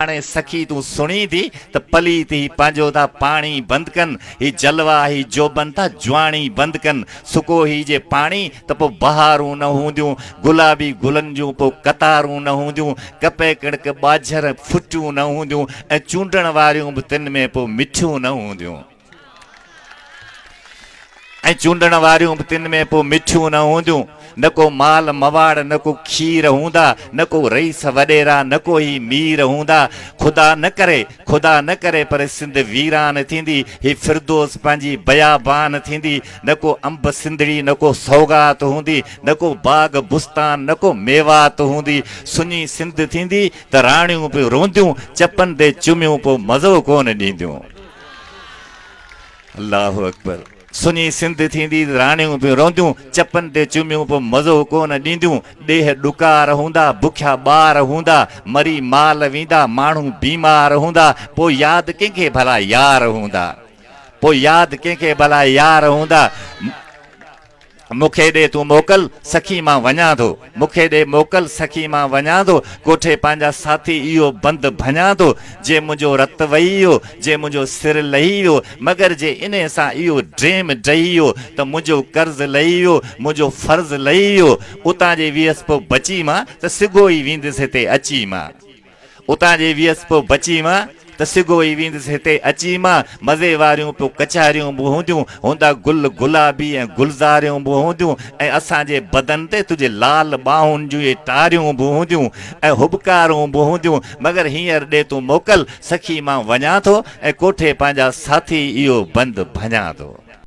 हाणे सखी तू सुणी थी त पली थी पंहिंजो था पाणी बंदि कनि ही जलवा ही जोबन था जुआणी बंदि कनि सुको ही जे पाणी त पोइ बहारूं न हूंदियूं गुलाबी गुलनि जूं पोइ कतारूं न हूंदियूं कपे कणिक ॿाझर फुटियूं न हूंदियूं ऐं चूंडण वारियूं बि तिन में पोइ मिठियूं न हूंदियूं ऐं चूंडण वारियूं बि तिन में पोइ मिठियूं न हूंदियूं न को माल मवाड़ न को खीर हूंदा न को रईस वॾेरा न को ही मीर हूंदा खुदा न करे पर सिंध वीरान थींदी ही फिरदोस पंहिंजी बयाबान थींदी न को अंब सिंधड़ी न को सौगात हूंदी न को बाग बुस्तान न को मेवात हूंदी सुञी सिंध थींदी त राणियूं बि रोंदियूं चपनि ते चुमियूं पोइ मज़ो कोन ॾींदियूं अल्लाहु अकबर सुनी सिंध थींदी राणियूं बि रोंदियूं चपनि ते चुमियूं पोइ मज़ो कोन ॾींदियूं ॾेह ॾुकार हूंदा बुखिया ॿार हूंदा मरी माल वेंदा माण्हू बीमार हूंदा पोइ यादि कंहिंखे भला यार हूंदा मूंखे ॾे तूं मोकल सखी मां वञा थो मूंखे ॾे मोकल सखी मां वञा थो कोठे पंहिंजा साथी इहो बंदि भञा थो जे मुंहिंजो रतु वही वियो जे मुंहिंजो सिर लही वियो मगर जे इन सां इहो ड्रेम ॾही वियो त मुंहिंजो कर्ज़ु लही वियो मुंहिंजो फर्ज़ु लही वियो उतां जे वियसि पोइ बची मां त सिगो ई वेंदुसि हिते अची मां उतां जे वियसि पोइ बची मां त सिगो ई वेंदुसि हिते अची मां मज़े वारियूं पोइ कचारियूं बि हूंदियूं हूंदा गुल गुलाबी ऐं गुलज़ारियूं बि हूंदियूं ऐं असांजे बदन ते तुंहिंजे लाल ॿाहुनि जूं इहे टारियूं बि हूंदियूं ऐं हुबकारूं बि हूंदियूं मगर हींअर ॾे तूं मोकल सखी मां वञा थो ऐं कोठे पंहिंजा साथी इहो बंदि भञा थो